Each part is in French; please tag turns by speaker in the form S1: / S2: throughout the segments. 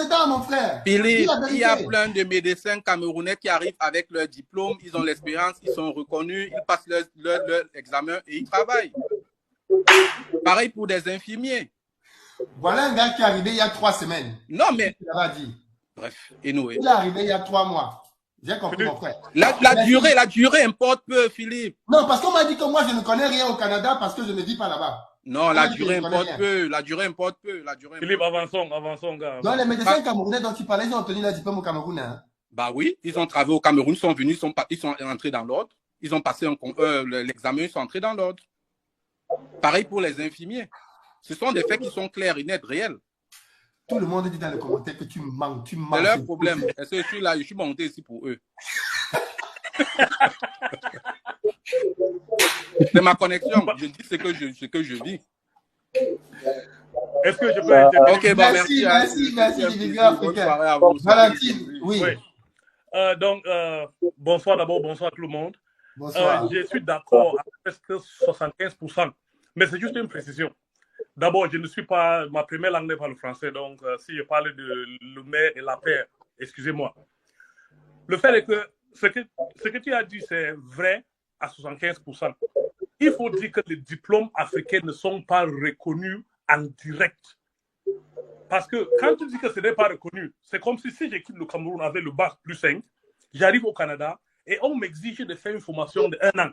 S1: là-dedans, mon frère.
S2: Philippe,
S1: Dis la
S2: il y a
S1: vérité.
S2: plein de médecins camerounais qui arrivent avec leur diplôme, ils ont l'expérience, ils sont reconnus, ils passent leur examen et ils travaillent. Pareil pour des infirmiers.
S1: Voilà un gars qui est arrivé il y a 3 semaines.
S2: Non, mais...
S1: Dit.
S2: Bref, anyway.
S1: Il est arrivé il y a 3 mois. J'ai compris, mon frère.
S2: La durée importe peu, Philippe.
S1: Non, parce qu'on m'a dit que moi, je ne connais rien au Canada parce que je ne vis pas là-bas.
S2: Non, la durée importe peu. La durée importe peu.
S3: Philippe, avançons, gars.
S1: Donc, les médecins camerounais dont tu parlais, ils ont obtenu leur diplôme au Cameroun. Hein?
S2: Bah oui, ils ont travaillé au Cameroun, ils sont venus, ils sont entrés dans l'ordre. Ils ont passé l'examen, ils sont entrés dans l'ordre. Pareil pour les infirmiers. Ce sont des faits qui sont clairs et nets, réels.
S1: Tout le monde dit dans les commentaires que tu manques.
S2: C'est leur problème. Est-ce que je suis monté ici pour eux? C'est ma connexion. Je dis ce que je vis.
S3: Est-ce que je peux intervenir?
S1: Ok, bon, merci, Diviga Africain. Valentine, oui.
S3: Donc, bonsoir d'abord, bonsoir à tout le monde.
S1: Bonsoir.
S3: Je suis d'accord à presque 75%, mais c'est juste une précision. D'abord, je ne suis pas, ma première langue n'est pas le français, donc si je parle de le mère et la père, excusez-moi. Le fait est que ce que tu as dit, c'est vrai à 75%. Il faut dire que les diplômes africains ne sont pas reconnus en direct. Parce que quand tu dis que ce n'est pas reconnu, c'est comme si je quitte le Cameroun avec le bac plus 5, j'arrive au Canada et on m'exige de faire une formation de 1 an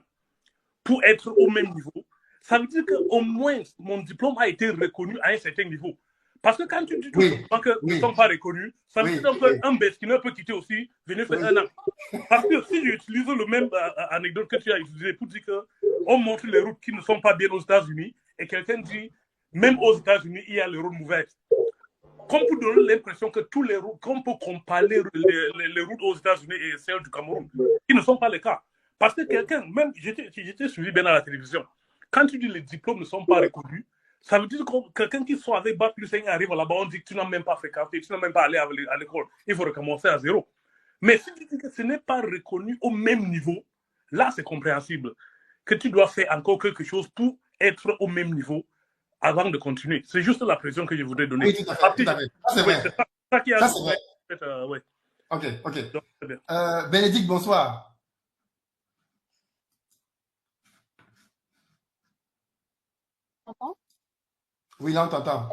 S3: pour être au même niveau. Ça veut dire qu'au moins mon diplôme a été reconnu à un certain niveau. Parce que quand tu dis que ne sont pas reconnus, ça veut dire qu'un Beskineur peut quitter aussi, venir faire 1 an. Parce que si j'utilise le même anecdote que tu as utilisé pour dire qu'on montre les routes qui ne sont pas bien aux États-Unis et quelqu'un dit, même aux États-Unis, il y a les routes mauvaises. Comme pour donner l'impression que tous les routes, qu'on peut comparer les routes aux États-Unis et celles du Cameroun, qui ne sont pas les cas. Parce que quelqu'un, même, j'étais suivi bien à la télévision, quand tu dis que les diplômes ne sont pas reconnus, ça veut dire que quelqu'un qui soit avec bac plus 5 arrive là-bas, on dit que tu n'as même pas fréquenté, tu n'as même pas allé à l'école, il faut recommencer à zéro. Mais si tu dis que ce n'est pas reconnu au même niveau, là c'est compréhensible, que tu dois faire encore quelque chose pour être au même niveau avant de continuer. C'est juste la pression que je voudrais donner.
S1: Oui, tout à fait. Ça, c'est vrai.
S3: C'est ça qui a...
S1: Ça, c'est vrai.
S3: Ouais.
S1: Ok.
S3: Donc,
S1: Bénédicte, bonsoir. Oui, là, on t'entend.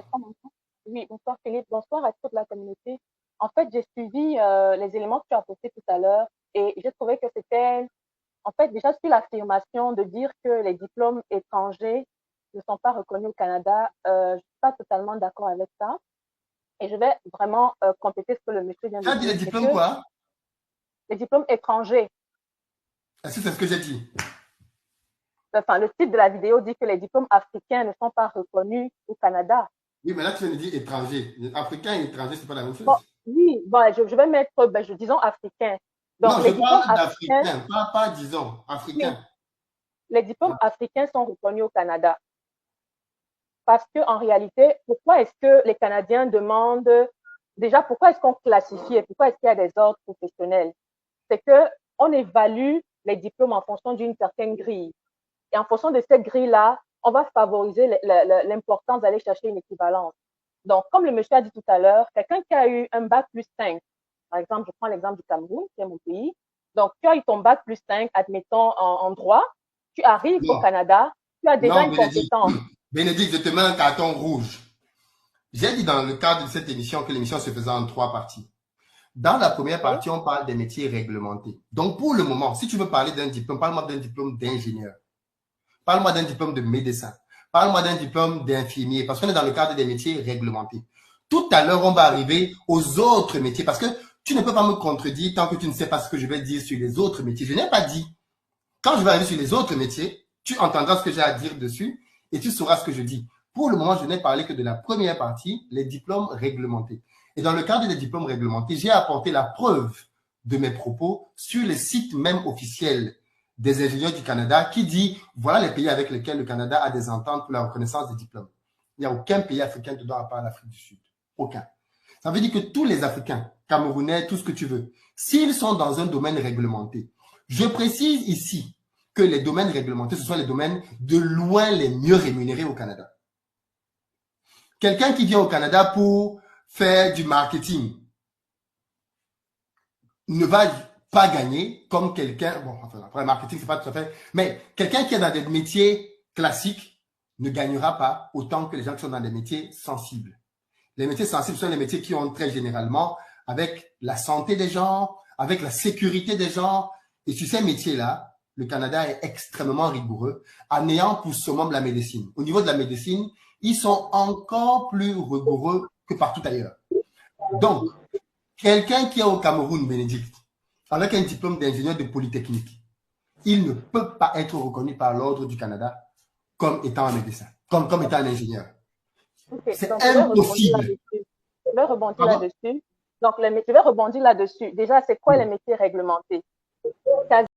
S4: Oui, bonsoir Philippe, bonsoir à toute la communauté. En fait, j'ai suivi les éléments que tu as postés tout à l'heure et j'ai trouvé que c'était, en fait, déjà sur l'affirmation de dire que les diplômes étrangers ne sont pas reconnus au Canada, je ne suis pas totalement d'accord avec ça. Et je vais vraiment compléter ce que le monsieur vient de dire.
S1: Tu as dit les diplômes quoi?
S4: Les diplômes étrangers.
S1: Est-ce que c'est ce que j'ai dit?
S4: Enfin, le titre de la vidéo dit que les diplômes africains ne sont pas reconnus au Canada.
S1: Oui, mais là, tu viens de dire étranger. Africain et étranger, c'est pas la même chose.
S4: Bon, oui, bon, je vais mettre, disons africain. Donc,
S1: non, je parle d'africain, pas disons, africain.
S4: Les diplômes africains sont reconnus au Canada. Parce qu'en réalité, pourquoi est-ce que les Canadiens demandent, déjà, pourquoi est-ce qu'on classifie et pourquoi est-ce qu'il y a des ordres professionnels? C'est qu'on évalue les diplômes en fonction d'une certaine grille. Et en fonction de cette grille-là, on va favoriser l'importance d'aller chercher une équivalence. Donc, comme le monsieur a dit tout à l'heure, quelqu'un qui a eu un bac plus 5, par exemple, je prends l'exemple du Cameroun, qui est mon pays. Donc, tu as eu ton bac plus 5, admettons, en droit. Tu arrives au Canada, tu as déjà une compétence.
S1: Bénédicte, je te mets un carton rouge. J'ai dit dans le cadre de cette émission que l'émission se faisait en 3 parties. Dans la première partie, on parle des métiers réglementés. Donc, pour le moment, si tu veux parler d'un diplôme, parle-moi d'un diplôme d'ingénieur. Parle-moi d'un diplôme de médecin. Parle-moi d'un diplôme d'infirmier, parce qu'on est dans le cadre des métiers réglementés. Tout à l'heure, on va arriver aux autres métiers, parce que tu ne peux pas me contredire tant que tu ne sais pas ce que je vais dire sur les autres métiers. Je n'ai pas dit. Quand je vais arriver sur les autres métiers, tu entendras ce que j'ai à dire dessus et tu sauras ce que je dis. Pour le moment, je n'ai parlé que de la première partie, les diplômes réglementés. Et dans le cadre des diplômes réglementés, j'ai apporté la preuve de mes propos sur le site même officiel des ingénieurs du Canada qui dit, voilà les pays avec lesquels le Canada a des ententes pour la reconnaissance des diplômes. Il n'y a aucun pays africain dedans à part l'Afrique du Sud. Aucun. Ça veut dire que tous les Africains, Camerounais, tout ce que tu veux, s'ils sont dans un domaine réglementé, je précise ici que les domaines réglementés, ce sont les domaines de loin les mieux rémunérés au Canada. Quelqu'un qui vient au Canada pour faire du marketing ne va pas gagner comme quelqu'un, bon, enfin, après, le marketing, c'est pas tout à fait, mais quelqu'un qui est dans des métiers classiques ne gagnera pas autant que les gens qui sont dans des métiers sensibles. Les métiers sensibles sont les métiers qui ont très généralement avec la santé des gens, avec la sécurité des gens. Et sur ces métiers-là, le Canada est extrêmement rigoureux en ayant pour summum la médecine. Au niveau de la médecine, ils sont encore plus rigoureux que partout ailleurs. Donc, quelqu'un qui est au Cameroun, Bénédicte, avec un diplôme d'ingénieur de Polytechnique, il ne peut pas être reconnu par l'Ordre du Canada comme étant un médecin, comme étant un ingénieur.
S4: Okay,
S1: c'est
S4: donc,
S1: impossible.
S4: Je vais rebondir là-dessus. Donc, je vais rebondir là-dessus. Déjà, c'est quoi les métiers réglementés?